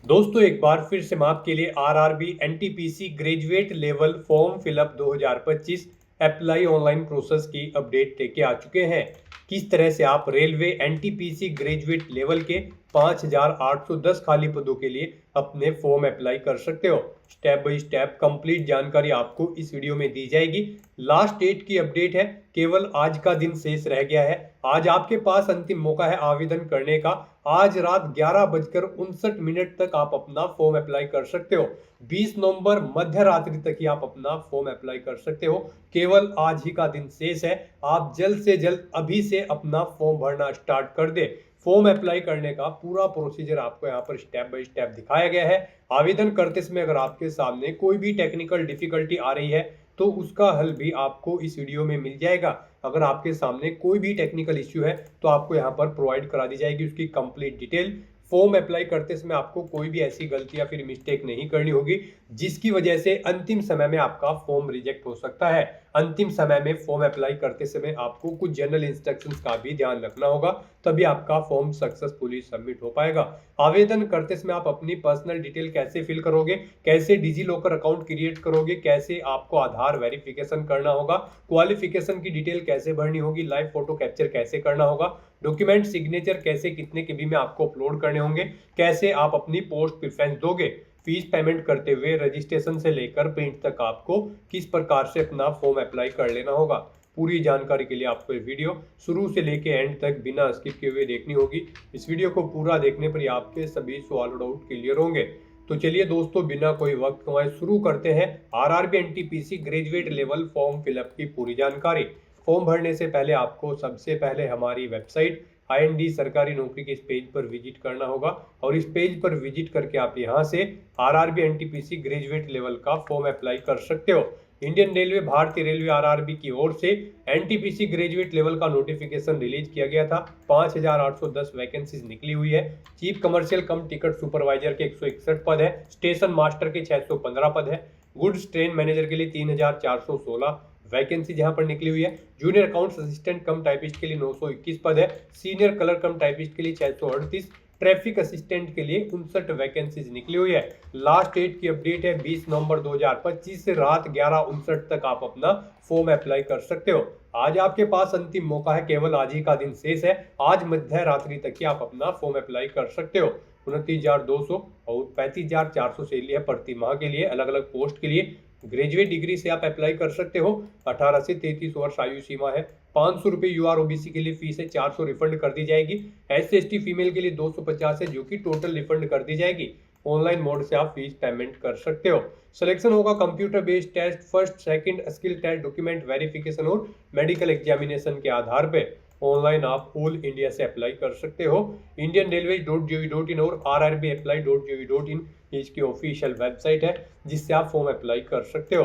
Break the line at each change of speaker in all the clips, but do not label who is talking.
दोस्तों एक बार फिर से मैं आपके लिए RRB NTPC graduate level form fill up 2025 apply online process की अपडेट लेके आ चुके हैं। किस तरह से आप रेलवे एनटीपीसी ग्रेजुएट लेवल के 5810 खाली पदों के लिए अपने फॉर्म अप्लाई कर सकते हो। स्टेप बाय स्टेप कंप्लीट जानकारी आपको इस वीडियो में दी जाएगी। लास्ट डेट की अपडेट है, केवल आज का दिन शेष रह गया है। आज आपके पास अंतिम मौका है आवेदन करने का। आज रात 11:59 तक आप अपना फॉर्म अप्लाई कर सकते हो। 20 नवंबर मध्य रात्रि तक ही आप अपना फॉर्म अप्लाई कर सकते हो। केवल आज ही का दिन शेष है। आप जल्द से जल्द अभी से अपना फॉर्म भरना स्टार्ट कर दे। फॉर्म अप्लाई करने का पूरा प्रोसीजर आपको यहाँ पर स्टेप बाय स्टेप दिखाया गया है। आवेदन करते समय अगर आपके सामने कोई भी टेक्निकल डिफिकल्टी आ रही है तो उसका हल भी आपको इस वीडियो में मिल जाएगा। अगर आपके सामने कोई भी टेक्निकल इश्यू है तो आपको यहाँ पर प्रोवाइड करा दी जाएगी उसकी कंप्लीट डिटेल। फॉर्म अप्लाई करते समय आपको कोई भी ऐसी गलती या फिर मिस्टेक नहीं करनी होगी जिसकी वजह से अंतिम समय में आपका फॉर्म रिजेक्ट हो सकता है। अंतिम समय में फॉर्म अप्लाई करते समय आपको कुछ जनरल इंस्ट्रक्शंस का भी ध्यान रखना होगा, तभी आपका फॉर्म सक्सेसफुली सबमिट हो पाएगा। आवेदन करते समय आप अपनी पर्सनल डिटेल कैसे फिल करोगे, कैसे डिजी लॉकर अकाउंट क्रिएट करोगे, कैसे आपको आधार वेरिफिकेशन करना होगा, क्वालिफिकेशन की डिटेल कैसे भरनी होगी, लाइव फोटो कैप्चर कैसे करना होगा, डॉक्यूमेंट सिग्नेचर कैसे कितने केबी में आपको अपलोड करने होंगे, कैसे आप अपनी पोस्ट प्रेफरेंस दोगे, फीस पेमेंट करते हुए रजिस्ट्रेशन से लेकर प्रिंट तक आपको किस प्रकार से अपना फॉर्म अप्लाई कर लेना होगा। पूरी जानकारी के लिए आपको ये वीडियो शुरू से लेके एंड तक बिना स्किप किए हुए देखनी होगी। इस वीडियो को पूरा देखने पर ही आपके सभी सवाल और डाउट क्लियर होंगे। तो चलिए दोस्तों, बिना कोई वक्त गंवाए शुरू करते हैं RRB NTPC graduate level form fill up की पूरी जानकारी। फॉर्म भरने से पहले आपको सबसे पहले हमारी वेबसाइट आईएनडी सरकारी नौकरी के इस पेज पर विजिट करना होगा और इस पेज पर विजिट करके आप यहां से आरआरबी एनटीपीसी ग्रेजुएट लेवल का फॉर्म अप्लाई कर सकते हो। इंडियन रेलवे भारतीय रेलवे आरआरबी की ओर से एनटीपीसी ग्रेजुएट लेवल का नोटिफिकेशन रिलीज किया गया था। 5810 वैकेंसीज निकली हुई है। चीफ कमर्शियल कम टिकट सुपरवाइजर के 161 पद है। स्टेशन मास्टर के 615 पद है। गुड्स ट्रेन मैनेजर के लिए 3416 वैकेंसी जहां पर निकली हुई है। जूनियर अकाउंट्स असिस्टेंट कम टाइपिस्ट के लिए 921 पद है। सीनियर कलर कम टाइपिस्ट के लिए 638, ट्रैफिक असिस्टेंट के लिए 59 वैकेंसीज निकली हुई है। लास्ट डेट की अपडेट है 20 नवंबर 2025 से रात 11:59 तक आप अपना फॉर्म अप्लाई कर सकते हो। आज आपके पास अंतिम मौका है, केवल आज ही का दिन शेष है। आज मध्य रात्रि तक ही आप अपना फॉर्म अप्लाई कर सकते हो। 29,200 और 35,400 सैलरी है प्रति माह के लिए। अलग अलग पोस्ट के लिए ग्रेजुएट डिग्री से आप अप्लाई कर सकते हो। 18 से 33 वर्ष आयु सीमा है। 500 रुपये यूआर ओबीसी के लिए फीस है, 400 रिफंड कर दी जाएगी। SC/ST फीमेल के लिए 250 है जो कि टोटल रिफंड कर दी जाएगी। ऑनलाइन मोड से आप फीस पेमेंट कर सकते हो। सिलेक्शन होगा computer based test, first second skill test, document verification और मेडिकल एग्जामिनेशन के आधार पे ऑनलाइन आप ऑल इंडिया से अप्लाई कर सकते हो। indianrailways.gov.in और rrbapply.gov.in इसकी ऑफिशियल वेबसाइट है जिससे आप फॉर्म अप्लाई कर सकते हो।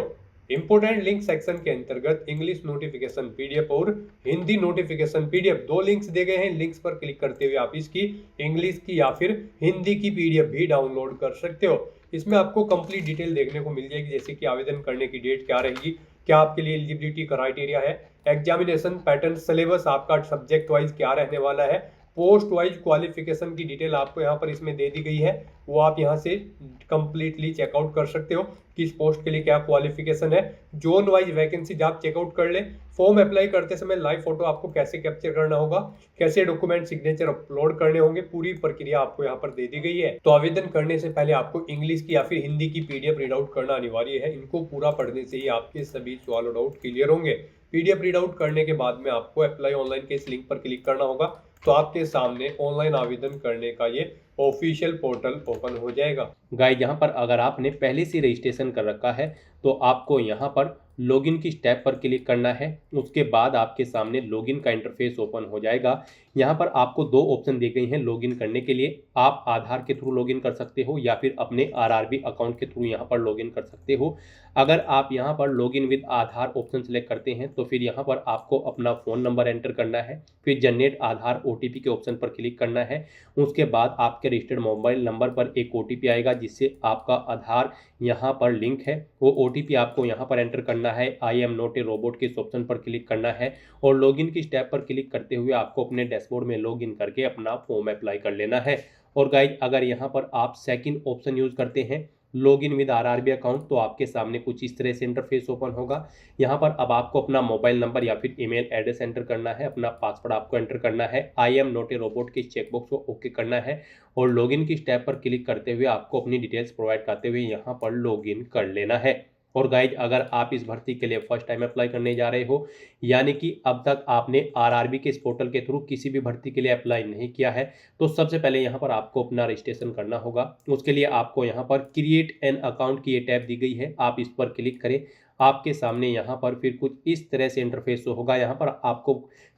इंपोर्टेंट लिंक सेक्शन के अंतर्गत इंग्लिश नोटिफिकेशन पीडीएफ और हिंदी नोटिफिकेशन पीडीएफ दो लिंक्स दिए गए हैं। लिंक्स पर क्लिक करते हुए आप इसकी इंग्लिश की या फिर हिंदी की पीडीएफ भी डाउनलोड कर सकते हो। इसमें आपको कंप्लीट डिटेल देखने को मिल जाएगी, जैसे कि आवेदन करने की डेट क्या रहेगी, क्या आपके लिए एलिजिबिलिटी क्राइटेरिया है, एग्जामिनेशन पैटर्न, सिलेबस आपका सब्जेक्ट वाइज क्या रहने वाला है, पोस्ट वाइज क्वालिफिकेशन की डिटेल आपको यहाँ पर इसमें दे दी गई है। वो आप यहाँ से कंप्लीटली चेकआउट कर सकते हो किस पोस्ट के लिए क्या क्वालिफिकेशन है। जोन वाइज वैकेंसी आप चेकआउट कर ले। फॉर्म अप्लाई करते समय लाइव फोटो आपको कैसे कैप्चर करना होगा, कैसे डॉक्यूमेंट सिग्नेचर अपलोड करने होंगे, पूरी प्रक्रिया आपको यहाँ पर दे दी गई है। तो आवेदन करने से पहले आपको इंग्लिश की या फिर हिंदी की पीडीएफ रीड आउट करना अनिवार्य है। इनको पूरा पढ़ने से ही आपके सभी सवाल और डाउट क्लियर होंगे। पीडीएफ रीड आउट करने के बाद में आपको अप्लाई ऑनलाइन के इस लिंक पर क्लिक करना होगा तो आपके सामने ऑनलाइन आवेदन करने का ये ऑफिशियल पोर्टल ओपन हो जाएगा।
गाइस, यहाँ पर अगर आपने पहले से रजिस्ट्रेशन कर रखा है तो आपको यहाँ पर लॉगिन की स्टेप पर क्लिक करना है। उसके बाद आपके सामने लॉगिन का इंटरफेस ओपन हो जाएगा। यहाँ पर आपको दो ऑप्शन दी गई हैं लॉगिन करने के लिए। आप आधार के थ्रू लॉगिन कर सकते हो या फिर अपने आरआरबी अकाउंट के थ्रू यहाँ पर लॉगिन कर सकते हो। अगर आप यहाँ पर login with Aadhaar option select करते हैं तो फिर यहाँ पर आपको अपना फ़ोन नंबर एंटर करना है, फिर जनरेट आधार OTP के ऑप्शन पर क्लिक करना है। उसके बाद आपके रजिस्टर्ड मोबाइल नंबर पर एक OTP आएगा जिससे आपका आधार यहाँ पर लिंक है। वो OTP आपको यहाँ पर एंटर करना है। आई एम नॉट ए रोबोट के इस ऑप्शन पर क्लिक करना है और लॉगिन की स्टेप पर क्लिक करते हुए आपको अपने डैशबोर्ड में लॉगिन करके अपना फॉर्म अप्लाई कर लेना है। और गाइज अगर यहाँ पर आप सेकंड ऑप्शन यूज करते हैं लॉगिन विद आरआरबी अकाउंट, तो आपके सामने कुछ इस तरह से इंटरफेस ओपन होगा। यहाँ पर अब आपको अपना मोबाइल नंबर या फिर ईमेल एड्रेस एंटर करना है, अपना पासवर्ड आपको एंटर करना है, आई एम नॉट ए रोबोट के चेकबॉक्स को ओके करना है और लॉगिन की स्टेप पर क्लिक करते हुए आपको अपनी डिटेल्स प्रोवाइड करते हुए यहाँ पर लॉगिन कर लेना है। और गाइज अगर आप इस भर्ती के लिए फर्स्ट टाइम अप्लाई करने जा रहे हो, यानी कि अब तक आपने आरआरबी के इस पोर्टल के थ्रू किसी भी भर्ती के लिए अप्लाई नहीं किया है, तो सबसे पहले यहाँ पर आपको अपना रजिस्ट्रेशन करना होगा। उसके लिए आपको यहाँ पर क्रिएट एन अकाउंट की ये टैब दी गई है, आप इस पर क्लिक करें। आपके सामने यहाँ पर फिर कुछ इस तरह से इंटरफेस होगा। यहाँ पर आपको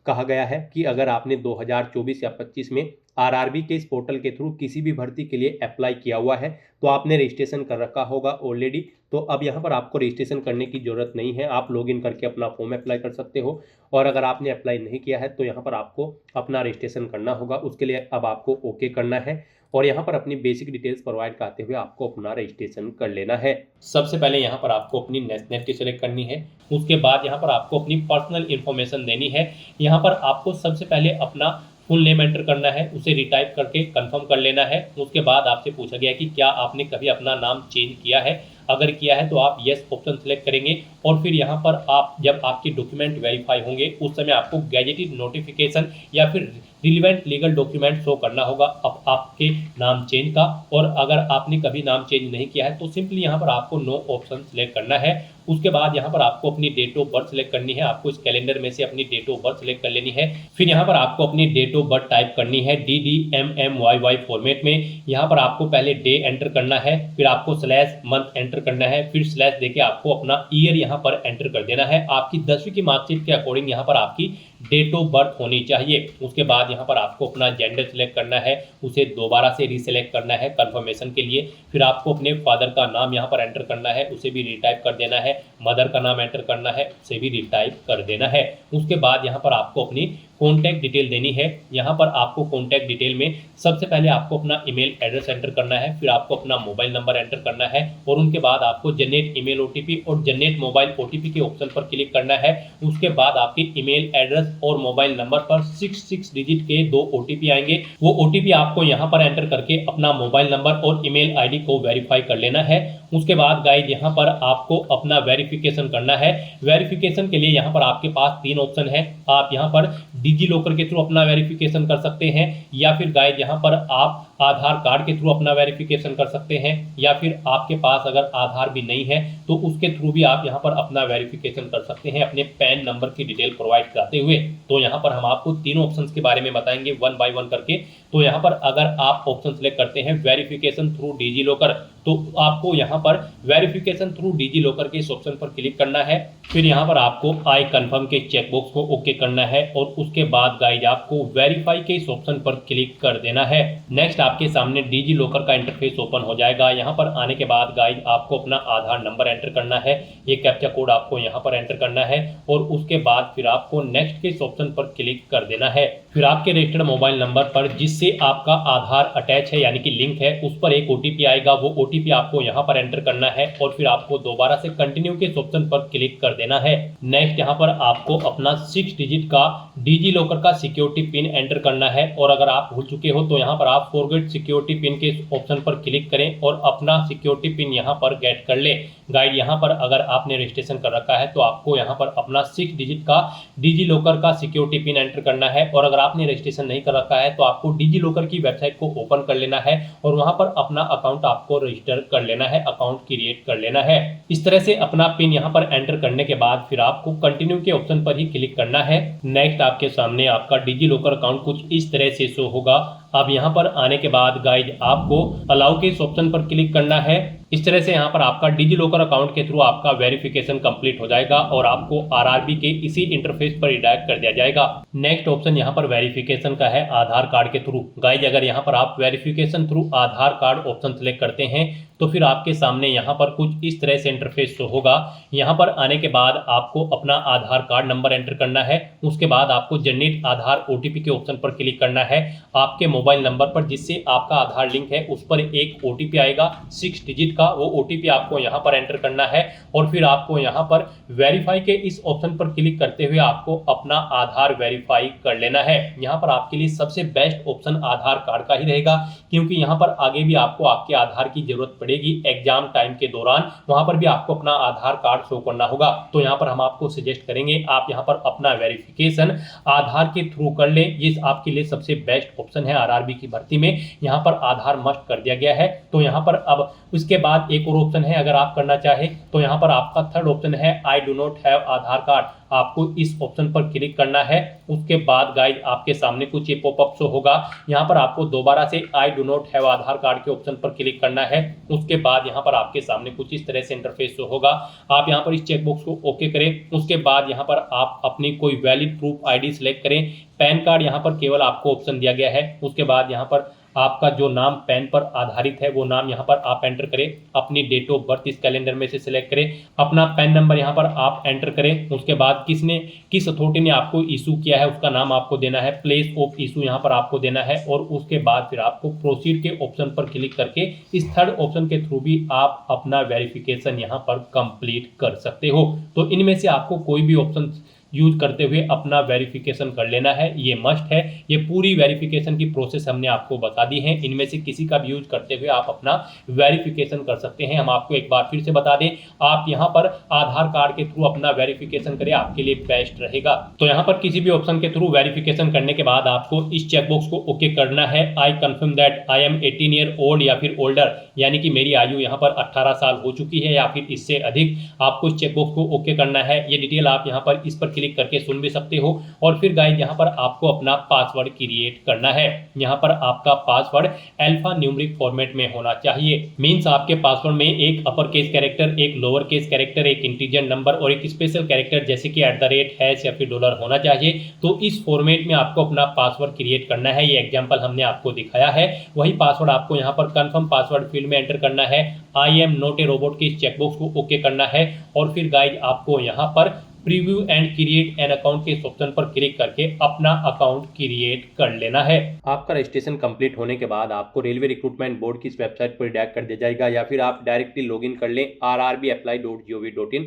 कहा गया है कि अगर आपने 2024 या 25 में आरआरबी के इस पोर्टल के थ्रू किसी भी भर्ती के लिए अप्लाई किया हुआ है तो आपने रजिस्ट्रेशन कर रखा होगा ऑलरेडी, तो अब यहाँ पर आपको रजिस्ट्रेशन करने की जरूरत नहीं है, आप लॉगिन करके अपना फॉर्म अप्लाई कर सकते हो। और अगर आपने अप्लाई नहीं किया है तो यहाँ पर आपको अपना रजिस्ट्रेशन करना होगा। उसके लिए अब आपको ओके करना है और यहाँ पर अपनी बेसिक डिटेल्स प्रोवाइड करते हुए आपको अपना रजिस्ट्रेशन कर लेना है। सबसे पहले यहाँ पर आपको अपनी नेशनैलिटी सेलेक्ट करनी है। उसके बाद यहाँ पर आपको अपनी पर्सनल इन्फॉर्मेशन देनी है। यहाँ पर आपको सबसे पहले अपना फुल नेम एंटर करना है, उसे रिटाइप करके कंफर्म कर लेना है। उसके बाद आपसे पूछा गया कि क्या आपने कभी अपना नाम चेंज किया है, अगर किया है तो आप यस ऑप्शन सेलेक्ट करेंगे। और फिर यहाँ पर आप जब आपके डॉक्यूमेंट वेरीफाई होंगे उस समय आपको गैजेटेड नोटिफिकेशन या फिर रिलीवेंट लीगल डॉक्यूमेंट शो करना होगा अब आपके नाम चेंज का। और अगर आपने कभी नाम चेंज नहीं किया है तो सिंपली यहाँ पर आपको नो ऑप्शन सेलेक्ट करना है। उसके बाद यहाँ पर आपको अपनी डेट ऑफ बर्थ सेलेक्ट करनी है, आपको इस कैलेंडर में से अपनी डेट ऑफ बर्थ सेलेक्ट कर लेनी है। फिर यहाँ पर आपको अपनी डेट ऑफ बर्थ टाइप करनी है DDMMYY फॉर्मेट में। यहाँ पर आपको पहले डे एंटर करना है, फिर आपको स्लैश मंथ एंटर करना है, फिर स्लैश देके आपको अपना ईयर यहाँ पर एंटर कर देना है। आपकी 10वीं की मार्कशीट के अकॉर्डिंग यहाँ पर आपकी डेट ऑफ बर्थ होनी चाहिए। उसके बाद यहाँ पर आपको अपना जेंडर सेलेक्ट करना है, उसे दोबारा से रीसेलेक्ट करना है कंफर्मेशन के लिए। फिर आपको अपने फादर का नाम यहाँ पर एंटर करना है, उसे भी रिटाइप कर देना है। मदर का नाम एंटर करना है, उसे भी रिटाइप कर देना है। उसके बाद यहाँ पर आपको अपनी कॉन्टैक्ट डिटेल देनी है। यहाँ पर आपको कॉन्टैक्ट डिटेल में सबसे पहले आपको अपना ईमेल एड्रेस एंटर करना है, फिर आपको अपना मोबाइल नंबर एंटर करना है और उनके बाद आपको जनरेट ईमेल ओटीपी और जनरेट मोबाइल ओटीपी के ऑप्शन पर क्लिक करना है। उसके बाद आपके ईमेल एड्रेस और मोबाइल नंबर पर 6 डिजिट के 2 ओटीपी आएंगे। वो ओटीपी आपको यहाँ पर एंटर करके अपना मोबाइल नंबर और ईमेल आईडी को वेरीफाई कर लेना है। उसके बाद गाइड यहाँ पर आपको अपना वेरिफिकेशन करना है। वेरिफिकेशन के लिए यहाँ पर आपके पास 3 ऑप्शन है। आप यहाँ पर डिजी लॉकर के थ्रू अपना वेरिफिकेशन कर सकते हैं, या फिर गाइड यहाँ पर आप आधार कार्ड के थ्रू अपना वेरिफिकेशन कर सकते हैं, या फिर आपके पास अगर आधार भी नहीं है तो उसके थ्रू भी आप यहाँ पर अपना वेरिफिकेशन कर सकते हैं अपने पैन नंबर की डिटेल प्रोवाइड कराते हुए। तो यहाँ पर हम आपको तीनों ऑप्शंस के बारे में बताएंगे 1 बाय 1 करके। तो यहाँ पर अगर आप ऑप्शन सेलेक्ट करते हैं वेरिफिकेशन थ्रू डिजी लॉकर, तो आपको यहाँ पर वेरिफिकेशन थ्रू डिजी लॉकर के इस ऑप्शन पर क्लिक करना है। फिर यहाँ पर आपको आई कंफर्म के चेकबॉक्स को ओके करना है और उसके बाद गाइड आपको वेरीफाई के इस ऑप्शन पर क्लिक कर देना है। नेक्स्ट आपके सामने डिजी लॉकर का इंटरफेस ओपन हो जाएगा। यहाँ पर आने के बाद गाइड आपको अपना आधार नंबर एंटर करना है, ये कैप्चा कोड आपको यहाँ पर एंटर करना है और उसके बाद फिर आपको नेक्स्ट के इस ऑप्शन पर क्लिक कर देना है। फिर आपके रजिस्टर्ड मोबाइल नंबर पर जिससे आपका आधार अटैच है यानी कि लिंक है, उस पर एक ओटीपी आएगा, वो ओटीपी आपको यहाँ पर एंटर करना है और फिर आपको दोबारा से कंटिन्यू के इस ऑप्शन पर क्लिक कर देना है। नेक्स्ट यहाँ पर आपको अपना 6 डिजिट का डिजी लॉकर का सिक्योरिटी पिन एंटर करना है और अगर आप भूल चुके हो तो यहाँ पर आप फॉरगेट सिक्योरिटी पिन के इस ऑप्शन पर क्लिक करें और अपना सिक्योरिटी पिन यहाँ पर गेट कर ले। गाइड यहाँ पर अगर आपने रजिस्ट्रेशन कर रखा है तो आपको यहाँ पर अपना 6 डिजिट का डिजी लॉकर का सिक्योरिटी पिन एंटर करना है और अगर आपने रजिस्ट्रेशन नहीं कर रखा है तो आपको डिजी लॉकर की वेबसाइट को ओपन कर लेना है और वहां पर अपना अकाउंट आपको रजिस्टर कर लेना है, अकाउंट क्रिएट कर लेना है। इस तरह से अपना पिन यहाँ पर एंटर करने के बाद फिर आपको कंटिन्यू के ऑप्शन पर ही क्लिक करना है। नेक्स्ट आपके सामने आपका डिजी लॉकर अकाउंट कुछ इस तरह से शो होगा। अब यहाँ पर आने के बाद गाइड आपको अलाउ के इस ऑप्शन पर क्लिक करना है। इस तरह से यहाँ पर आपका डिजी लॉकर अकाउंट के थ्रू आपका वेरिफिकेशन कंप्लीट हो जाएगा और आपको आरआरबी के इसी इंटरफेस पर रिडायरेक्ट कर दिया जाएगा। नेक्स्ट ऑप्शन यहाँ पर वेरिफिकेशन का है आधार कार्ड के थ्रू। गाइज अगर यहाँ पर आप वेरिफिकेशन थ्रू आधार कार्ड ऑप्शन सेलेक्ट करते हैं तो फिर आपके सामने यहाँ पर कुछ इस तरह से इंटरफेस शो होगा। यहाँ पर आने के बाद आपको अपना आधार कार्ड नंबर एंटर करना है, उसके बाद आपको जनरेट आधार ओटीपी के ऑप्शन पर क्लिक करना है। आपके मोबाइल नंबर पर जिससे आपका आधार लिंक है उस पर एक ओटीपी आएगा 6 डिजिट का वो ओटीपी आपको यहाँ पर एंटर करना है और फिर आपको यहाँ पर वेरीफाई के इस ऑप्शन पर क्लिक करते हुए आपको अपना आधार वेरीफाई कर लेना है। यहाँ पर आपके लिए सबसे बेस्ट ऑप्शन आधार कार्ड का ही रहेगा, क्योंकि यहाँ पर आगे भी आपको आपके आधार की जरूरत पड़ेगी एग्जाम टाइम के दौरान, वहां पर भी आपको अपना आधार कार्ड शो करना होगा। तो यहाँ पर हम आपको सजेस्ट करेंगे आप यहाँ पर अपना वेरिफिकेशन आधार के थ्रू कर लें। ये आपके लिए सबसे बेस्ट ऑप्शन है। आरआरबी की भर्ती में यहाँ पर आधार मस्ट कर दिया गया है। तो यहाँ पर अब उसके बाद एक और ऑप्शन है, अगर आप करना चाहे तो यहाँ पर आपका थर्ड ऑप्शन है I do not have Aadhaar card. आपको इस ऑप्शन पर क्लिक करना है। उसके बाद गाइड आपके सामने कुछ ये पॉपअप शो होगा। यहाँ पर आपको दोबारा से I do not have Aadhaar card के ऑप्शन पर क्लिक करना है। उसके बाद यहाँ पर आपके सामने कुछ इस तरह से इंटरफेस शो होगा। आप यहाँ पर इस चेकबॉक्स को ओके करें। उसके बाद यहाँ पर आप अपनी कोई वैलिड प्रूफ आईडी सिलेक्ट करें। पैन कार्ड यहाँ पर केवल आपको ऑप्शन दिया गया है। उसके बाद यहाँ पर आपका जो नाम पैन पर आधारित है वो नाम यहाँ पर आप एंटर करें। अपनी डेट ऑफ बर्थ इस कैलेंडर में से सिलेक्ट करें। अपना पैन नंबर यहाँ पर आप एंटर करें। उसके बाद किस अथॉरिटी ने आपको इशू किया है उसका नाम आपको देना है। प्लेस ऑफ इशू यहाँ पर आपको देना है और उसके बाद फिर आपको प्रोसीड के ऑप्शन पर क्लिक करके इस थर्ड ऑप्शन के थ्रू भी आप अपना वेरिफिकेशन यहाँ पर कंप्लीट कर सकते हो। तो इनमें से आपको कोई भी ऑप्शन यूज करते हुए अपना वेरिफिकेशन कर लेना है, ये मस्ट है। ये पूरी वेरिफिकेशन की प्रोसेस हमने आपको बता दी है। इनमें से किसी का भी यूज करते हुए आप अपना वेरिफिकेशन कर सकते हैं। हम आपको एक बार फिर से बता दें, आप यहाँ पर आधार कार्ड के थ्रू अपना वेरिफिकेशन करें, आपके लिए बेस्ट रहेगा। तो यहाँ पर किसी भी ऑप्शन के थ्रू वेरिफिकेशन करने के बाद आपको इस चेकबॉक्स को ओके करना है। I confirm that I am 18 year old या फिर ओल्डर, यानी कि मेरी आयु यहाँ पर 18 साल हो चुकी है या फिर इससे अधिक। आपको इस चेकबॉक्स को ओके करना है। ये डिटेल आप यहाँ पर इस पर क्लिक करके सुन भी सकते हो। और फिर गाइस यहाँ पर आपको अपना पासवर्ड क्रिएट करना है। यहाँ पर आपका पासवर्ड अल्फा न्यूमेरिक फॉर्मेट में होना चाहिए। मींस आपके पासवर्ड में एक अपर केस कैरेक्टर, एक लोअर केस कैरेक्टर, एक इंटीजर नंबर और एक स्पेशल कैरेक्टर जैसे कि @ हैश या फिर डॉलर होना चाहिए। तो इस फॉर्मेट में आपको अपना पासवर्ड क्रिएट करना है। ये एग्जांपल हमने आपको दिखाया है। वही पासवर्ड आपको यहाँ पर कंफर्म पासवर्ड फील्ड में एंटर करना है। आई एम नॉट ए रोबोट के इस चेकबॉक्स को ओके करना है और फिर गाइस आपको यहाँ पर preview and create an account के ऑप्शन पर क्लिक करके अपना अकाउंट क्रिएट कर लेना है। आपका रजिस्ट्रेशन कंप्लीट होने के बाद आपको रेलवे रिक्रूटमेंट बोर्ड की इस वेबसाइट पर डायरेक्ट कर दिया जाएगा या फिर आप डायरेक्टली लॉगिन कर लें rrbapply.gov.in।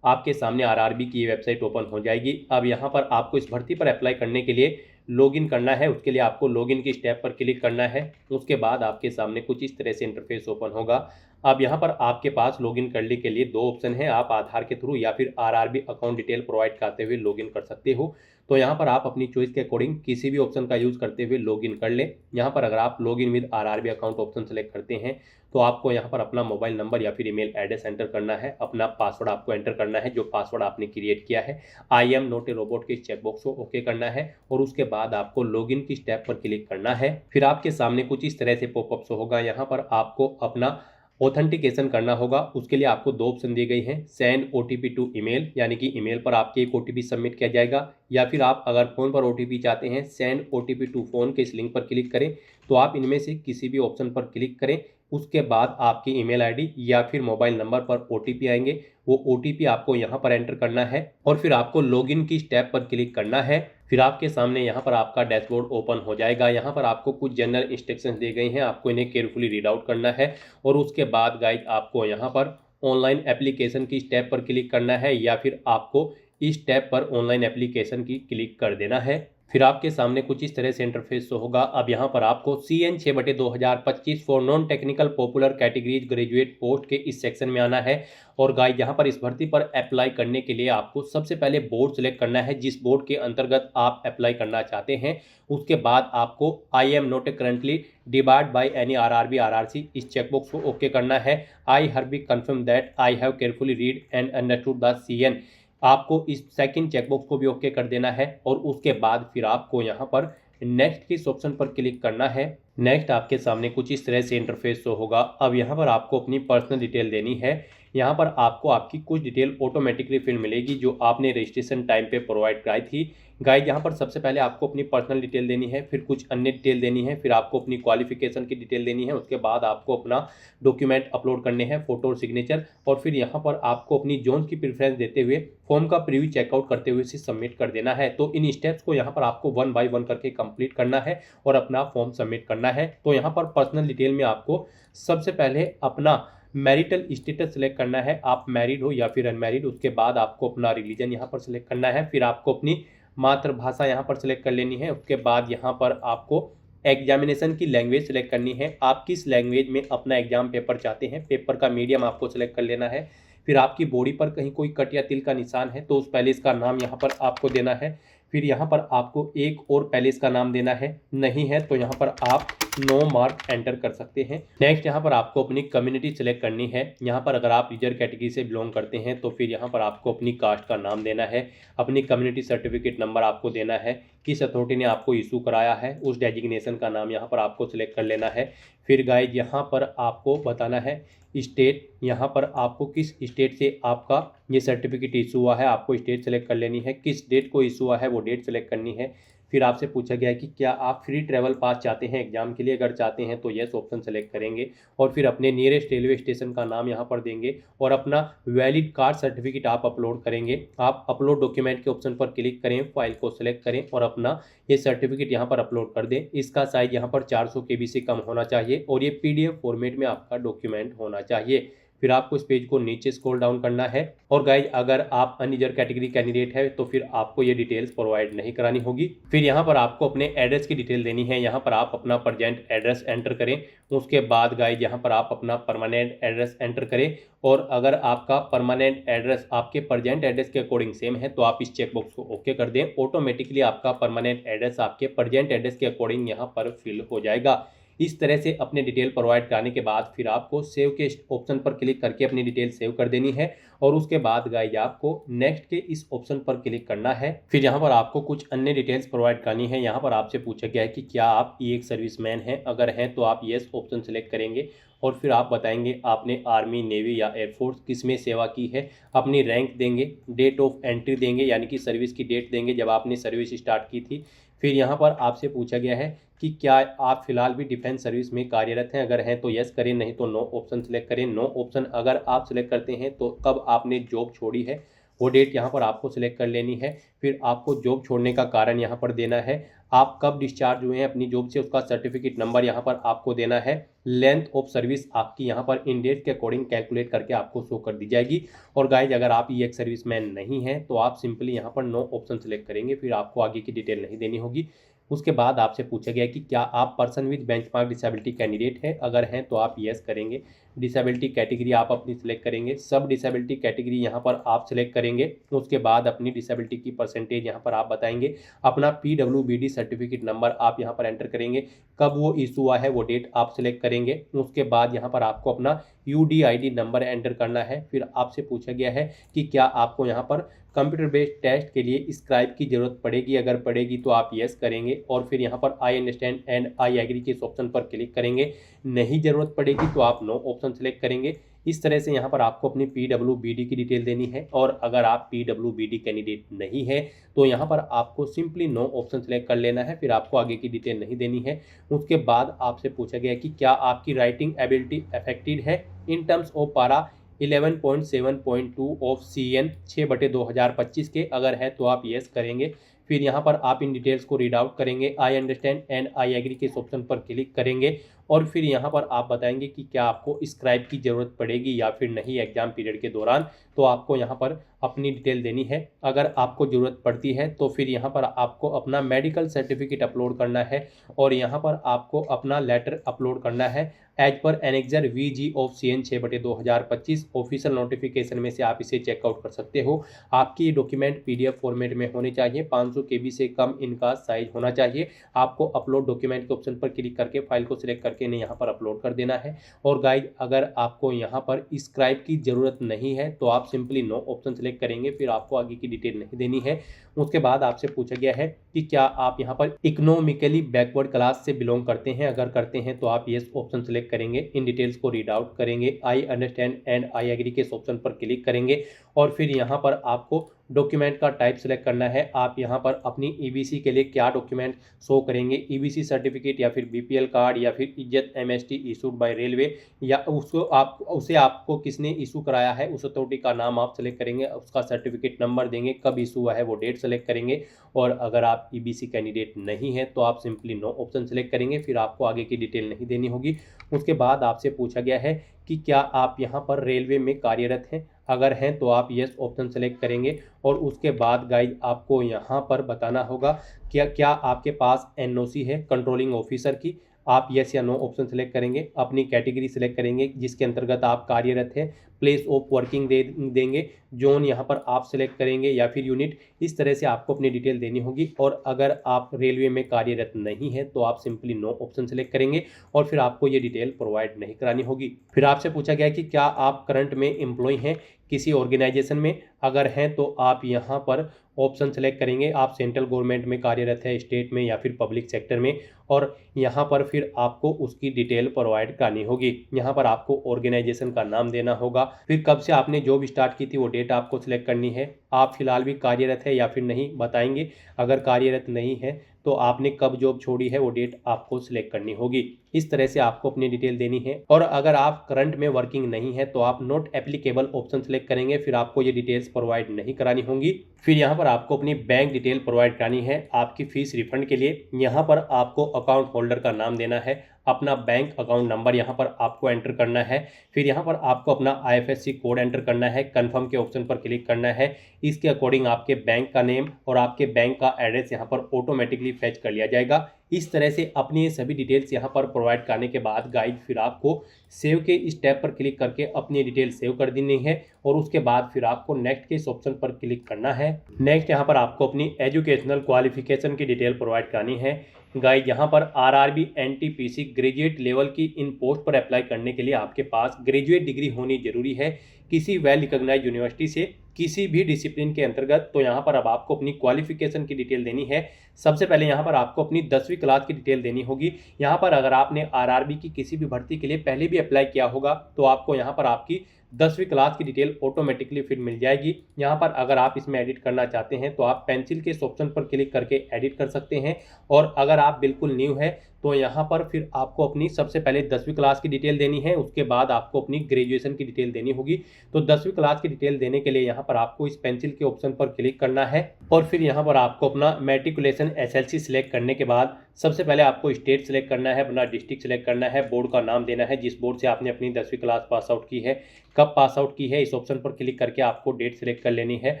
आपके सामने आरआरबी की वेबसाइट ओपन हो जाएगी। अब यहाँ पर आपको इस भर्ती पर अप्लाई करने के लिए लॉगिन करना है। उसके लिए आपको लॉगिन की स्टेप पर क्लिक करना है। उसके बाद आपके सामने कुछ इस तरह से इंटरफेस ओपन होगा। अब यहाँ पर आपके पास लॉगिन करने के लिए दो ऑप्शन है। आप आधार के थ्रू या फिर आरआरबी अकाउंट डिटेल प्रोवाइड करते हुए लॉगिन कर सकते हो। तो यहाँ पर आप अपनी चॉइस के अकॉर्डिंग किसी भी ऑप्शन का यूज करते हुए लॉगिन कर लें। यहाँ पर अगर आप login with RRB account option select करते हैं तो आपको यहाँ पर अपना मोबाइल नंबर या फिर ईमेल एड्रेस एंटर करना है। अपना पासवर्ड आपको एंटर करना है, जो पासवर्ड आपने क्रिएट किया है। आई एम नॉट ए रोबोट के चेकबॉक्स को ओके करना है और उसके बाद आपको लॉगिन की स्टेप पर क्लिक करना है। फिर आपके सामने कुछ इस तरह से पॉपअप होगा। यहाँ पर आपको अपना ऑथेंटिकेशन करना होगा। उसके लिए आपको दो ऑप्शन दिए गए हैं, सेंड ओटीपी टू ईमेल, यानी कि ईमेल पर आपके एक ओटीपी सबमिट किया जाएगा, या फिर आप अगर फ़ोन पर ओटीपी चाहते हैं सेंड ओटीपी टू फ़ोन के इस लिंक पर क्लिक करें। तो आप इनमें से किसी भी ऑप्शन पर क्लिक करें। उसके बाद आपकी ईमेल आईडी या फिर मोबाइल नंबर पर ओटीपी आएंगे। वो ओटीपी आपको यहाँ पर एंटर करना है और फिर आपको लॉगिन की स्टेप पर क्लिक करना है। फिर आपके सामने यहाँ पर आपका डैशबोर्ड ओपन हो जाएगा। यहाँ पर आपको कुछ जनरल इंस्ट्रक्शंस दिए गए हैं, आपको इन्हें केयरफुली रीड आउट करना है और उसके बाद गाइड आपको यहाँ पर ऑनलाइन एप्लीकेशन की स्टेप पर क्लिक करना है या फिर आपको इस टैब पर ऑनलाइन एप्लीकेशन की क्लिक कर देना है। फिर आपके सामने कुछ इस तरह से इंटरफेस होगा। अब यहाँ पर आपको CN 6/2025 for non technical popular categories graduate post के इस सेक्शन में आना है। और गाइस यहाँ पर इस भर्ती पर अप्लाई करने के लिए आपको सबसे पहले बोर्ड सेलेक्ट करना है, जिस बोर्ड के अंतर्गत आप अप्लाई करना चाहते हैं। उसके बाद आपको I am not currently debarred by any RRB RRC इस चेकबॉक्स को ओके करना है। I hereby confirm that I have carefully read and understood the CN, आपको इस सेकंड चेकबॉक्स को भी ओके कर देना है। और उसके बाद फिर आपको यहाँ पर नेक्स्ट के इस ऑप्शन पर क्लिक करना है। नेक्स्ट आपके सामने कुछ इस तरह से इंटरफेस शो होगा। अब यहाँ पर आपको अपनी पर्सनल डिटेल देनी है। यहाँ पर आपको आपकी कुछ डिटेल ऑटोमेटिकली फिल मिलेगी जो आपने रजिस्ट्रेशन टाइम पे प्रोवाइड कराई थी। गाइड यहाँ पर सबसे पहले आपको अपनी पर्सनल डिटेल देनी है, फिर कुछ अन्य डिटेल देनी है, फिर आपको अपनी क्वालिफिकेशन की डिटेल देनी है। उसके बाद आपको अपना डॉक्यूमेंट अपलोड करने हैं, फोटो और सिग्नेचर, और फिर यहाँ पर आपको अपनी जोन की प्रेफरेंस देते हुए फॉर्म का प्रीव्यू चेकआउट करते हुए इसे सबमिट कर देना है। तो इन स्टेप्स को यहाँ पर आपको 1 बाय 1 करके कंप्लीट करना है और अपना फॉर्म सबमिट करना है। तो यहाँ पर पर्सनल डिटेल में आपको सबसे पहले अपना मैरिटल स्टेटस सेलेक्ट करना है, आप मैरिड हो या फिर अनमैरिड। उसके बाद आपको अपना रिलीजन यहाँ पर सेलेक्ट करना है, फिर आपको अपनी मातृभाषा यहाँ पर सेलेक्ट कर लेनी है। उसके बाद यहाँ पर आपको एग्जामिनेशन की लैंग्वेज सेलेक्ट करनी है, आप किस लैंग्वेज में अपना एग्जाम पेपर चाहते हैं, पेपर का मीडियम आपको सेलेक्ट कर लेना है। फिर आपकी बॉडी पर कहीं कोई कट या तिल का निशान है तो उस पैलेस का नाम यहाँ पर आपको देना है। फिर यहाँ पर आपको एक और पैलेस का नाम देना है, नहीं है तो यहाँ पर आप नो मार्क एंटर कर सकते हैं। नेक्स्ट यहाँ पर आपको अपनी कम्युनिटी सेलेक्ट करनी है। यहाँ पर अगर आप रिजर्व कैटेगरी से बिलोंग करते हैं तो फिर यहाँ पर आपको अपनी कास्ट का नाम देना है, अपनी कम्युनिटी सर्टिफिकेट नंबर आपको देना है, किस अथॉरिटी ने आपको इशू कराया है उस डेजिग्नेशन का नाम यहाँ पर आपको सिलेक्ट कर लेना है। फिर गाइज यहाँ पर आपको बताना है स्टेट, यहाँ पर आपको किस स्टेट से आपका ये सर्टिफिकेट इशू हुआ है आपको स्टेट सेलेक्ट कर लेनी है, किस डेट को इशू हुआ है वो डेट सेलेक्ट करनी है। फिर आपसे पूछा गया है कि क्या आप फ्री ट्रैवल पास चाहते हैं एग्जाम के लिए, अगर चाहते हैं तो येस ऑप्शन सेलेक्ट करेंगे और फिर अपने नियरेस्ट रेलवे स्टेशन का नाम यहाँ पर देंगे और अपना वैलिड कार्ड सर्टिफिकेट आप अपलोड करेंगे। आप अपलोड डॉक्यूमेंट के ऑप्शन पर क्लिक करें, फाइल को सिलेक्ट करें और अपना ये सर्टिफिकेट यहाँ पर अपलोड कर दें। इसका साइज यहाँ पर 400 KB से कम होना चाहिए और ये PDF फॉर्मेट में आपका डॉक्यूमेंट होना चाहिए। फिर आपको इस पेज को नीचे स्क्रॉल डाउन करना है और गाइज अगर आप अनरिजर्व कैटेगरी कैंडिडेट है तो फिर आपको ये डिटेल्स प्रोवाइड नहीं करानी होगी। फिर यहाँ पर आपको अपने एड्रेस की डिटेल देनी है, यहाँ पर आप अपना प्रेजेंट एड्रेस एंटर करें। उसके बाद गाइज यहाँ पर आप अपना परमानेंट एड्रेस एंटर करें और अगर आपका परमानेंट एड्रेस आपके प्रेजेंट एड्रेस के अकॉर्डिंग सेम है तो आप इस चेकबॉक्स को ओके कर दें, ऑटोमेटिकली आपका परमानेंट एड्रेस आपके प्रेजेंट एड्रेस के अकॉर्डिंग यहाँ पर फिल हो जाएगा। इस तरह से अपने डिटेल प्रोवाइड कराने के बाद फिर आपको सेव के ऑप्शन पर क्लिक करके अपनी डिटेल सेव कर देनी है और उसके बाद गाइज आपको नेक्स्ट के इस ऑप्शन पर क्लिक करना है। फिर यहाँ पर आपको कुछ अन्य डिटेल्स प्रोवाइड करनी है। यहाँ पर आपसे पूछा गया है कि क्या आप एक सर्विसमैन हैं, अगर हैं तो आप येस ऑप्शन सेलेक्ट करेंगे और फिर आप बताएंगे आपने आर्मी, नेवी या एयरफोर्स किस में सेवा की है, अपनी रैंक देंगे, डेट ऑफ एंट्री देंगे यानी कि सर्विस की डेट देंगे जब आपने सर्विस स्टार्ट की थी। फिर यहाँ पर आपसे पूछा गया है कि क्या आप फिलहाल भी डिफेंस सर्विस में कार्यरत हैं, अगर हैं तो यस करें, नहीं तो नो ऑप्शन सेलेक्ट करें। नो ऑप्शन अगर आप सेलेक्ट करते हैं तो कब आपने जॉब छोड़ी है वो डेट यहाँ पर आपको सिलेक्ट कर लेनी है। फिर आपको जॉब छोड़ने का कारण यहाँ पर देना है, आप कब डिस्चार्ज हुए हैं अपनी जॉब से उसका सर्टिफिकेट नंबर यहाँ पर आपको देना है। लेंथ ऑफ सर्विस आपकी यहाँ पर इन डेट के अकॉर्डिंग कैलकुलेट करके आपको शो कर दी जाएगी। और गाइज अगर आप ये एक सर्विसमैन नहीं हैं तो आप सिंपली यहाँ पर नो ऑप्शन सेलेक्ट करेंगे, फिर आपको आगे की डिटेल नहीं देनी होगी। उसके बाद आपसे पूछा गया कि क्या आप person with benchmark disability candidate हैं, अगर हैं तो आप यस करेंगे। डिसेबिलिटी कैटेगरी आप अपनी सिलेक्ट करेंगे, सब डिसेबिलिटी कैटेगरी यहाँ पर आप सिलेक्ट करेंगे। उसके बाद अपनी डिसेबिलिटी की परसेंटेज यहाँ पर आप बताएंगे, अपना PWBD सर्टिफिकेट नंबर आप यहाँ पर एंटर करेंगे, कब वो इशू हुआ है वो डेट आप सिलेक्ट करेंगे। उसके बाद यहाँ पर आपको अपना UDID नंबर एंटर करना है। फिर आपसे पूछा गया है कि क्या आपको यहाँ पर कंप्यूटर बेस्ड टेस्ट के लिए स्क्राइब की जरूरत पड़ेगी, अगर पड़ेगी तो आप यस करेंगे और फिर यहाँ पर I understand and I agree के इस ऑप्शन पर क्लिक करेंगे। नहीं जरूरत पड़ेगी तो आप नो ऑप्शन सेलेक्ट करेंगे। इस तरह से यहाँ पर आपको अपनी PWBD की डिटेल देनी है और अगर आप PWBD कैंडिडेट नहीं है तो यहाँ पर आपको सिंपली नो ऑप्शन सेलेक्ट कर लेना है, फिर आपको आगे की डिटेल नहीं देनी है। उसके बाद आपसे पूछा गया कि क्या आपकी राइटिंग एबिलिटी अफेक्टेड है इन टर्म्स ऑफ पारा 11.7.2 ऑफ CN 6/2025 के, अगर है तो आप यस करेंगे। फिर यहाँ पर आप इन डिटेल्स को रीड आउट करेंगे, I understand and I agree के इस ऑप्शन पर क्लिक करेंगे और फिर यहाँ पर आप बताएंगे कि क्या आपको स्क्राइब की ज़रूरत पड़ेगी या फिर नहीं एग्जाम पीरियड के दौरान, तो आपको यहाँ पर अपनी डिटेल देनी है। अगर आपको ज़रूरत पड़ती है तो फिर यहाँ पर आपको अपना मेडिकल सर्टिफिकेट अपलोड करना है और यहाँ पर आपको अपना लेटर अपलोड करना है as per annexure VG of CN 6/2025 official notification में से आप इसे चेकआउट कर सकते हो। आपकी डॉक्यूमेंट PDF फॉर्मेट में होने चाहिए, 500 KB से कम इनका साइज होना चाहिए। आपको अपलोड डॉक्यूमेंट के ऑप्शन पर क्लिक करके फाइल को सिलेक्ट करके इन्हें यहाँ पर अपलोड कर देना है। और गाइड अगर आपको यहाँ पर स्क्राइब की ज़रूरत नहीं है तो आप सिंपली नो ऑप्शन सेलेक्ट करेंगे, फिर आपको आगे की डिटेल नहीं देनी है। उसके बाद आपसे पूछा गया है कि क्या आप यहाँ पर इकोनॉमिकली बैकवर्ड क्लास से बिलोंग करते हैं, अगर करते हैं तो आप यस ऑप्शन सेलेक्ट करेंगे। इन डिटेल्स को रीड आउट करेंगे, I understand and I agree के इस ऑप्शन पर क्लिक करेंगे और फिर यहाँ पर आपको डॉक्यूमेंट का टाइप सेलेक्ट करना है। आप यहाँ पर अपनी ईबीसी के लिए क्या डॉक्यूमेंट शो करेंगे, ईबीसी सर्टिफिकेट या फिर बीपीएल कार्ड या फिर इज्जत एमएसटी इशूड बाय रेलवे, या उसे आपको किसने इशू कराया है उस अथॉरिटी का नाम आप सेलेक्ट करेंगे, उसका सर्टिफिकेट नंबर देंगे, कब इशू हुआ है वो डेट सेलेक्ट करेंगे। और अगर आप ईबीसी कैंडिडेट नहीं है तो आप सिंपली नो ऑप्शन सेलेक्ट करेंगे, फिर आपको आगे की डिटेल नहीं देनी होगी। उसके बाद आपसे पूछा गया है कि क्या आप यहाँ पर रेलवे में कार्यरत हैं, अगर हैं तो आप यस ऑप्शन सेलेक्ट करेंगे। और उसके बाद गाइज आपको यहाँ पर बताना होगा क्या आपके पास एनओसी है कंट्रोलिंग ऑफिसर की, आप यस या नो ऑप्शन सेलेक्ट करेंगे। अपनी कैटेगरी सेलेक्ट करेंगे जिसके अंतर्गत आप कार्यरत हैं, प्लेस ऑफ वर्किंग देंगे, जोन यहाँ पर आप सेलेक्ट करेंगे या फिर यूनिट, इस तरह से आपको अपनी डिटेल देनी होगी। और अगर आप रेलवे में कार्यरत नहीं है तो आप सिंपली नो ऑप्शन सेलेक्ट करेंगे और फिर आपको ये डिटेल प्रोवाइड नहीं करानी होगी। फिर आपसे पूछा गया कि क्या आप करंट में एम्प्लॉय हैं किसी ऑर्गेनाइजेशन में, अगर हैं तो आप यहाँ पर ऑप्शन सेलेक्ट करेंगे, आप सेंट्रल गवर्नमेंट में कार्यरत है, स्टेट में या फिर पब्लिक सेक्टर में, और यहाँ पर फिर आपको उसकी डिटेल प्रोवाइड करानी होगी। यहाँ पर आपको ऑर्गेनाइजेशन का नाम देना होगा, फिर कब से आपने जॉब स्टार्ट की थी वो डेट आपको सिलेक्ट करनी है, आप फिलहाल भी कार्यरत है या फिर नहीं बताएंगे, अगर कार्यरत नहीं है तो आपने कब जॉब छोड़ी है वो डेट आपको सिलेक्ट करनी होगी। इस तरह से आपको अपनी डिटेल देनी है। और अगर आप करंट में वर्किंग नहीं है तो आप नॉट एप्लीकेबल ऑप्शन सेलेक्ट करेंगे, फिर आपको ये डिटेल्स प्रोवाइड नहीं करानी होंगी। फिर यहाँ पर आपको अपनी बैंक डिटेल प्रोवाइड करानी है आपकी फीस रिफंड के लिए। यहाँ पर आपको अकाउंट होल्डर का नाम देना है, अपना बैंक अकाउंट नंबर यहाँ पर आपको एंटर करना है, फिर यहाँ पर आपको अपना आईएफएससी कोड एंटर करना है, कंफर्म के ऑप्शन पर क्लिक करना है। इसके अकॉर्डिंग आपके बैंक का नेम और आपके बैंक का एड्रेस यहाँ पर ऑटोमेटिकली फैच कर लिया जाएगा। इस तरह से अपनी ये सभी डिटेल्स यहाँ पर प्रोवाइड करने के बाद गाइड फिर आपको सेव के इस टैब पर क्लिक करके अपनी डिटेल सेव कर देनी है और उसके बाद फिर आपको नेक्स्ट के इस ऑप्शन पर क्लिक करना है। नेक्स्ट यहाँ पर आपको अपनी एजुकेशनल क्वालिफिकेशन की डिटेल प्रोवाइड करानी है। गाइड यहाँ पर आरआरबी एनटीपीसी ग्रेजुएट लेवल की इन पोस्ट पर अप्लाई करने के लिए आपके पास ग्रेजुएट डिग्री होनी जरूरी है किसी वेल रिकॉग्नाइज्ड यूनिवर्सिटी से किसी भी डिसिप्लिन के अंतर्गत। तो यहाँ पर अब आपको अपनी क्वालिफिकेशन की डिटेल देनी है। सबसे पहले यहाँ पर आपको अपनी 10वीं क्लास की डिटेल देनी होगी। यहाँ पर अगर आपने आरआरबी की किसी भी भर्ती के लिए पहले भी अप्लाई किया होगा तो आपको यहाँ पर आपकी 10वीं क्लास की डिटेल ऑटोमेटिकली फिर मिल जाएगी। यहाँ पर अगर आप इसमें एडिट करना चाहते हैं तो आप पेंसिल के इस ऑप्शन पर क्लिक करके एडिट कर सकते हैं। और अगर आप बिल्कुल न्यू है तो यहाँ पर फिर आपको अपनी सबसे पहले 10वीं क्लास की डिटेल देनी है, उसके बाद आपको अपनी ग्रेजुएशन की डिटेल देनी होगी। तो 10वीं क्लास की डिटेल देने के लिए यहाँ पर आपको इस पेंसिल के ऑप्शन पर क्लिक करना है और फिर यहाँ पर आपको अपना मैट्रिकुलेशन एसएलसी सिलेक्ट करने के बाद सबसे पहले आपको स्टेट सिलेक्ट करना है, अपना डिस्ट्रिक्ट सिलेक्ट करना है, बोर्ड का नाम देना है जिस बोर्ड से आपने अपनी 10वीं क्लास पास आउट की है, कब पास आउट की है इस ऑप्शन पर क्लिक करके आपको डेट सिलेक्ट कर लेनी है,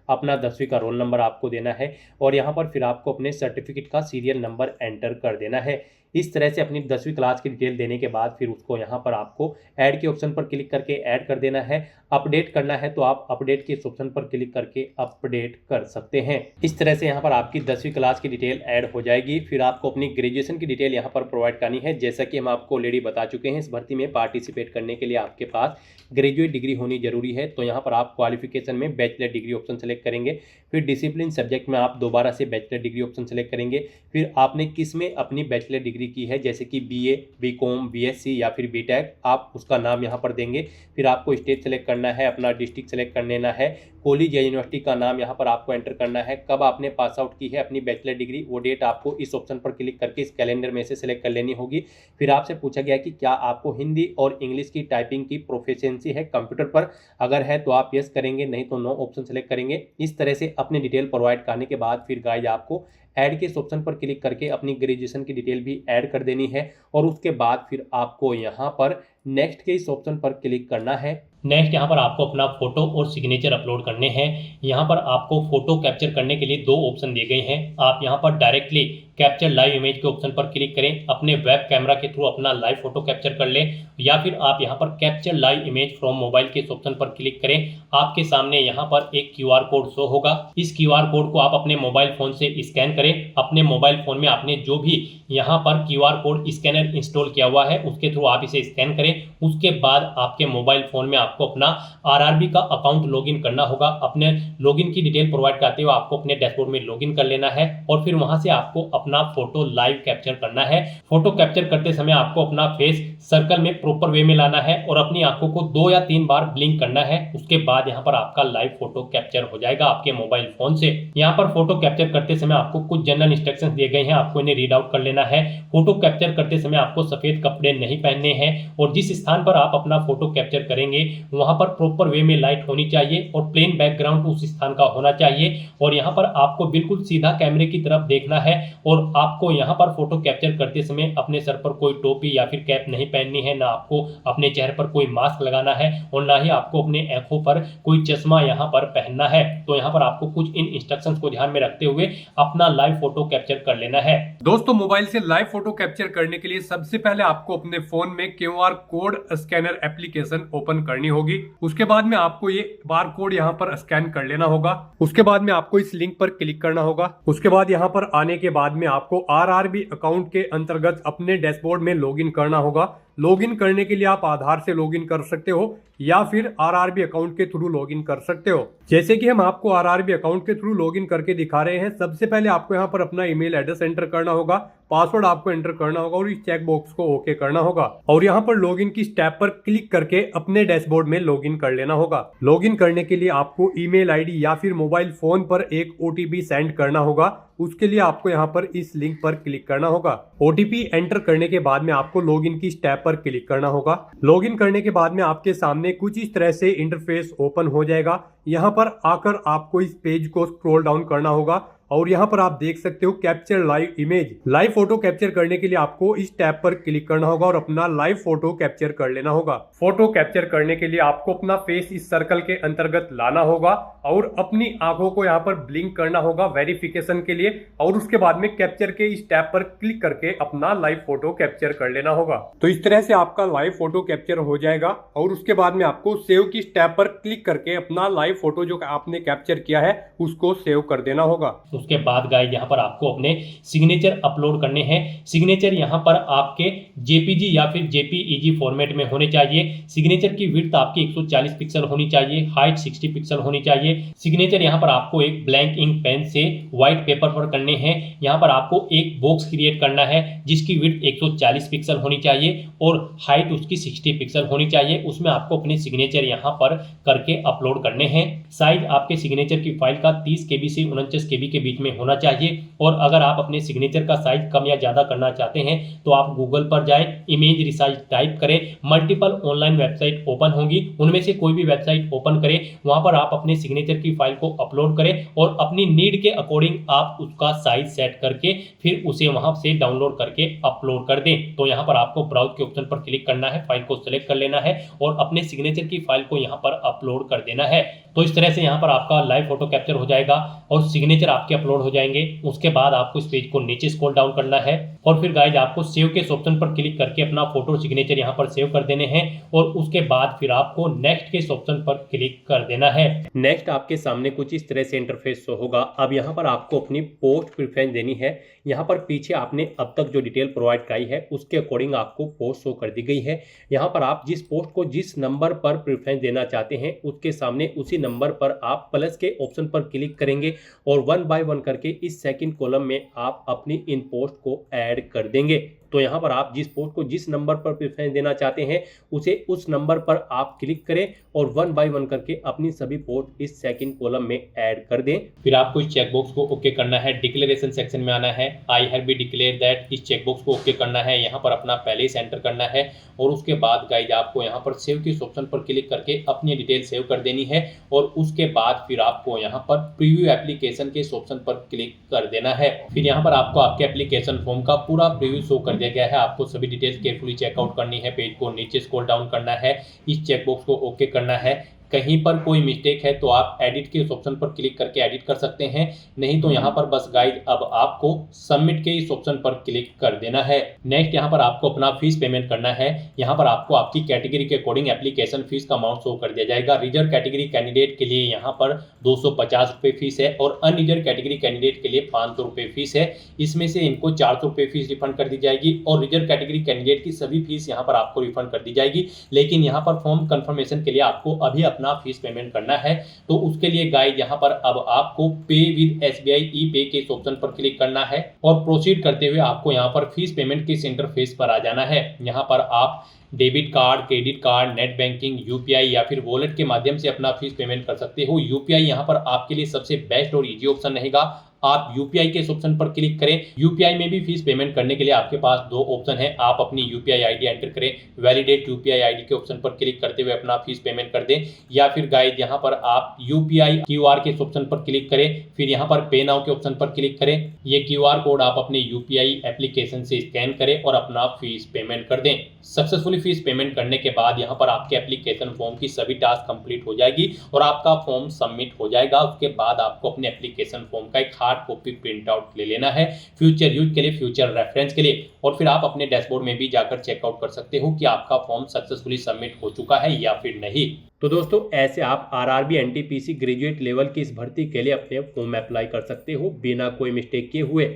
अपना 10वीं का रोल नंबर आपको देना है और यहाँ पर फिर आपको अपने सर्टिफिकेट का सीरियल नंबर एंटर कर देना है। इस तरह से अपनी 10वीं क्लास की डिटेल देने के बाद फिर उसको यहाँ पर आपको ऐड के ऑप्शन पर क्लिक करके ऐड कर देना है। अपडेट करना है तो आप अपडेट के इस ऑप्शन पर क्लिक करके अपडेट कर सकते हैं। इस तरह से यहाँ पर आपकी 10वीं क्लास की डिटेल ऐड हो जाएगी। फिर आपको अपनी ग्रेजुएशन की डिटेल यहाँ पर प्रोवाइड करनी है। जैसा कि हम आपको ऑलरेडी बता चुके हैं, इस भर्ती में पार्टिसिपेट करने के लिए आपके पास ग्रेजुएट डिग्री होनी जरूरी है। तो यहाँ पर आप क्वालिफिकेशन में बैचलर डिग्री ऑप्शन सेलेक्ट करेंगे, फिर डिसिप्लिन सब्जेक्ट में आप दोबारा से बैचलर डिग्री ऑप्शन सेलेक्ट करेंगे। फिर आपने किस में अपनी बैचलर डिग्री की है, जैसे कि बीए, बीकॉम, बीएससी या फिर बीटेक, आप उसका नाम यहाँ पर देंगे। फिर आपको स्टेट सेलेक्ट करना है, अपना डिस्ट्रिक्ट सेलेक्ट कर लेना है, कॉलेज या यूनिवर्सिटी का नाम यहाँ पर आपको एंटर करना है, कब आपने पास आउट की है अपनी बैचलर डिग्री वो डेट आपको इस ऑप्शन पर क्लिक करके इस कैलेंडर में से सिलेक्ट कर लेनी होगी। फिर आपसे पूछा गया कि क्या आपको हिंदी और इंग्लिश की टाइपिंग की प्रोफिशिएंसी है कंप्यूटर पर, अगर है तो आप यस करेंगे, नहीं तो नो ऑप्शन सेलेक्ट करेंगे। इस तरह से अपनी डिटेल प्रोवाइड करने के बाद फिर गाइज आपको ऐड के इस ऑप्शन पर क्लिक करके अपनी ग्रेजुएशन की डिटेल भी ऐड कर देनी है और उसके बाद फिर आपको यहाँ पर नेक्स्ट के इस ऑप्शन पर क्लिक करना है। नेक्स्ट यहाँ पर आपको अपना फोटो और सिग्नेचर अपलोड करने हैं। यहाँ पर आपको फोटो कैप्चर करने के लिए दो ऑप्शन दिए गए हैं। आप यहाँ पर डायरेक्टली कैप्चर लाइव इमेज के ऑप्शन पर क्लिक करें, अपने वेब कैमरा के थ्रू अपना लाइव फोटो कैप्चर कर लें, या फिर आप यहाँ पर capture live image from mobile के इस ऑप्शन पर क्लिक करें। आपके सामने यहाँ पर एक QR कोड शो होगा। इस QR कोड को आप अपने मोबाइल फोन से स्कैन करें। अपने मोबाइल फोन में आपने जो भी यहाँ पर QR कोड स्कैनर इंस्टॉल किया हुआ है उसके थ्रू आप इसे स्कैन करें। उसके बाद आपके मोबाइल फोन में आपको अपना आरआरबी का अकाउंट लॉगिन करना होगा। अपने लॉगिन की डिटेल प्रोवाइड करते हुए आपको अपने डैशबोर्ड में लॉगिन कर लेना है और फिर वहां से आपको अपना फोटो लाइव कैप्चर करना है। फोटो कैप्चर करते समय आपको अपना फेस सर्कल में प्रॉपर वे में लाना है और अपनी आंखों को 2 या 3 बार ब्लिंक करना है। उसके बाद यहाँ पर आपका लाइव फोटो कैप्चर हो जाएगा आपके मोबाइल फोन से। यहाँ पर फोटो कैप्चर करते समय आपको कुछ जनरल इंस्ट्रक्शंस दिए गए हैं, आपको इन्हें रीड आउट कर लेना है। फोटो कैप्चर करते समय आपको सफेद कपड़े नहीं पहनने हैं और जिस स्थान पर आप अपना फोटो कैप्चर करेंगे वहां पर प्रॉपर वे में लाइट होनी चाहिए और प्लेन बैकग्राउंड उस स्थान का होना चाहिए। और यहाँ पर आपको बिल्कुल सीधा कैमरे की तरफ देखना है और आपको यहाँ पर फोटो कैप्चर करते समय अपने सर पर कोई टोपी या फिर कैप नहीं पहननी है, ना आपको अपने चेहरे पर कोई मास्क लगाना है और ना ही आपको अपने आंखों पर कोई चश्मा यहाँ पर पहनना है। तो यहाँ पर आपको कुछ इन इंस्ट्रक्शंस को ध्यान में रखते हुए अपना लाइव फोटो कैप्चर कर लेना है।
दोस्तों, मोबाइल से लाइव फोटो कैप्चर करने के लिए सबसे पहले आपको अपने फोन में QR code scanner application open करनी होगी। उसके बाद में आपको ये बार कोड यहाँ पर स्कैन कर लेना होगा। उसके बाद में आपको इस लिंक पर क्लिक करना होगा। उसके बाद यहाँ पर आने के बाद में आपको RRB अकाउंट के अंतर्गत अपने डैशबोर्ड में लॉगिन करना होगा। लॉगिन करने के लिए आप आधार से लॉगिन कर सकते हो या फिर RRB अकाउंट के थ्रू लॉगिन कर सकते हो। जैसे कि हम आपको RRB अकाउंट के थ्रू लॉगिन करके दिखा रहे हैं। सबसे पहले आपको यहाँ पर अपना ईमेल एड्रेस एंटर करना होगा, पासवर्ड आपको एंटर करना होगा और इस चेक बॉक्स को ओके करना होगा और यहाँ पर लॉगिन की स्टेप पर क्लिक करके अपने डैशबोर्ड में लॉगिन कर लेना होगा। लॉगिन करने के लिए आपको ईमेल आईडी या फिर मोबाइल फोन पर एक OTP सेंड करना होगा। उसके लिए आपको यहाँ पर इस लिंक पर क्लिक करना होगा। OTP एंटर करने के बाद में आपको लॉगिन की स्टेप पर क्लिक करना होगा। लॉगिन करने के बाद में आपके सामने कुछ इस तरह से इंटरफेस ओपन हो जाएगा। यहाँ पर आकर आपको इस पेज को स्क्रॉल डाउन करना होगा और यहाँ पर आप देख सकते हो capture live image. Live photo capture करने के लिए आपको इस टैब पर क्लिक करना होगा और अपना लाइव फोटो कैप्चर कर लेना होगा। फोटो कैप्चर करने के लिए आपको अपना फेस इस सर्कल के अंतर्गत लाना होगा और अपनी आंखों को यहाँ पर ब्लिंक करना होगा वेरिफिकेशन के लिए और उसके बाद में कैप्चर के इस टैब पर क्लिक करके अपना लाइव फोटो कैप्चर कर लेना होगा। तो इस तरह से आपका लाइव फोटो कैप्चर हो जाएगा और उसके बाद में आपको सेव की टैब पर क्लिक करके अपना लाइव फोटो जो आपने कैप्चर किया है उसको सेव कर देना होगा।
उसके बाद गाइस यहाँ पर आपको अपने सिग्नेचर अपलोड करने हैं। सिग्नेचर यहाँ पर आपके JPG या फिर JPEG फॉर्मेट में होने चाहिए। सिग्नेचर की विड्थ आपकी 140 पिक्सल होनी चाहिए, हाइट 60 पिक्सल होनी चाहिए। सिग्नेचर यहाँ पर आपको एक ब्लैंक इंक पेन से व्हाइट पेपर पर करने हैं। यहाँ पर आपको एक बॉक्स क्रिएट करना है जिसकी विड्थ 140 पिक्सल होनी चाहिए और हाइट उसकी 60 पिक्सल होनी चाहिए। उसमें आपको अपने सिग्नेचर यहाँ पर करके अपलोड करने हैं। साइज आपके सिग्नेचर की फाइल का 30 KB से 49 KB के बीच में होना चाहिए और अगर आप अपने सिग्नेचर का साइज कम या ज्यादा करना चाहते हैं तो आप गूगल पर जाएं, इमेज रिसाइज टाइप करें, मल्टीपल ऑनलाइन वेबसाइट ओपन होंगी, उनमें से कोई भी वेबसाइट ओपन करें, वहां पर आप अपने सिग्नेचर की फाइल को अपलोड करें और अपनी नीड के अकॉर्डिंग आप उसका साइज सेट करके फिर उसे वहां से डाउनलोड करके अपलोड कर दें। तो यहाँ पर आपको ब्राउज के ऑप्शन पर क्लिक करना है, फाइल को सिलेक्ट कर लेना है और अपने सिग्नेचर की फाइल को यहाँ पर अपलोड कर देना है। तो इस तरह से यहाँ पर आपका लाइव फोटो कैप्चर हो जाएगा और सिग्नेचर आपके अपलोड हो जाएंगे। उसके बाद आपको इस पेज को नीचे स्क्रॉल डाउन करना है और फिर गाइज आपको सेव के ऑप्शन पर क्लिक करके अपना फोटो सिग्नेचर यहाँ पर सेव कर देने हैं और उसके बाद फिर आपको नेक्स्ट के ऑप्शन पर क्लिक कर देना है। नेक्स्ट आपके सामने कुछ इस तरह से इंटरफेस शो होगा। अब यहाँ पर आपको अपनी पोस्ट प्रेफरेंस देनी है। यहाँ पर पीछे आपने अब तक जो डिटेल प्रोवाइड कराई है उसके अकॉर्डिंग आपको पोस्ट शो कर दी गई है। यहाँ पर आप जिस पोस्ट को जिस नंबर पर प्रेफरेंस देना चाहते हैं उसके सामने उसी नंबर पर आप प्लस के ऑप्शन पर क्लिक करेंगे और 1 बाय 1 करके इस सेकंड कॉलम में आप अपनी इन पोस्ट को ऐड कर देंगे। तो यहाँ पर आप जिस पोस्ट को जिस नंबर पर प्रेफरेंस देना चाहते हैं उसे उस नंबर पर आप क्लिक करें और 1 बाय 1 करके अपनी सभी पोस्ट इस सेकंड कॉलम में ऐड कर दें। फिर आपको इस चेकबॉक्स को ओके करना है। डिक्लेरेशन सेक्शन में आना है, I have been declare that, इस चेकबॉक्स को ओके करना है। यहाँ पर अपना पहले से एंटर करना है और उसके बाद गाइज आपको यहाँ पर सेव के ऑप्शन पर क्लिक करके अपनी डिटेल सेव कर देनी है और उसके बाद फिर आपको यहाँ पर प्रीव्यू एप्लीकेशन के ऑप्शन पर क्लिक कर देना है। फिर यहाँ पर आपको आपके एप्लीकेशन फॉर्म का पूरा प्रीव्यू शो कर दिया गया है। आपको सभी डिटेल्स केयरफुली चेकआउट करनी है, पेज को नीचे स्क्रॉल डाउन करना है, इस चेकबॉक्स को ओके करना है। कहीं पर कोई मिस्टेक है तो आप एडिट के इस ऑप्शन पर क्लिक करके एडिट कर सकते हैं, नहीं तो यहाँ पर बस गाइड अब आपको सबमिट के इस ऑप्शन पर क्लिक कर देना है। नेक्स्ट यहाँ पर आपको अपना फीस पेमेंट करना है। यहाँ पर आपको आपकी कैटेगरी के अकॉर्डिंग एप्लीकेशन फीस का अमाउंट शो कर दिया जाएगा। रिजर्व कैटेगरी कैंडिडेट के लिए यहाँ पर 250 रुपये फीस है और अनरिजर्व कैटेगरी कैंडिडेट के लिए 500 रुपये फीस है। इसमें से इनको 400 रुपये फीस रिफंड कर दी जाएगी और रिजर्व कैटेगरी कैंडिडेट की सभी फीस यहाँ पर आपको रिफंड कर दी जाएगी। लेकिन यहाँ पर फॉर्म कंफर्मेशन के लिए आपको अभी अपना फीस पेमेंट करना है। तो उसके लिए गाइस यहाँ पर अब आपको पे विद SBI ई पे के इस ऑप्शन पर क्लिक करना है और प्रोसीड करते हुए आपको यहाँ पर फीस पेमेंट के इंटरफेस पर आ जाना है। यहाँ पर आप debit card, credit card, net banking, UPI या फिर वॉलेट के माध्यम से अपना फीस पेमेंट कर सकते हो। यूपीआई यहाँ पर आपके लिए सबसे बेस्ट और इजी ऑप्शन रहेगा। आप यूपीआई के इस ऑप्शन पर क्लिक करें। यूपीआई में भी फीस पेमेंट करने के लिए आपके पास दो ऑप्शन है। आप अपनी यूपीआई आईडी एंटर करें, वैलिडेट यूपीआई आईडी के ऑप्शन पर क्लिक करते हुए अपना फीस पेमेंट कर दें, या फिर गाइस यहाँ पर आप यूपीआई क्यूआर के इस ऑप्शन पर क्लिक करें, फिर यहाँ पर पे नाउ के ऑप्शन पर क्लिक करें। ये क्यूआर कोड आप अपने यूपीआई एप्लीकेशन से स्कैन करें और अपना फीस पेमेंट कर दें। सक्सेसफुली फीस पेमेंट करने के बाद यहाँ पर आपके एप्लीकेशन फॉर्म की सभी टास्क कंप्लीट हो जाएगी और आपका फॉर्म सबमिट हो जाएगा। उसके बाद आपको अपने एप्लीकेशन फॉर्म का एक हार्ड कॉपी प्रिंट आउट ले लेना है फ्यूचर यूज के लिए, फ्यूचर रेफरेंस के लिए, और फिर आप अपने डैशबोर्ड में भी जाकर चेकआउट कर सकते हो कि आपका फॉर्म सक्सेसफुली सबमिट हो चुका है या फिर नहीं। तो दोस्तों ऐसे आप आरआरबी एनटीपीसी ग्रेजुएट लेवल की इस भर्ती के लिए अपने फॉर्म अप्लाई कर सकते हो बिना कोई मिस्टेक किए हुए।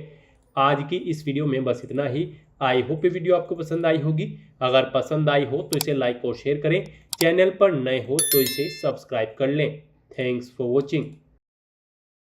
आज की इस वीडियो में बस इतना ही। आई होप ये वीडियो आपको पसंद आई होगी। अगर पसंद आई हो तो इसे लाइक और शेयर करें। चैनल पर नए हो तो इसे सब्सक्राइब कर लें। Thanks for watching.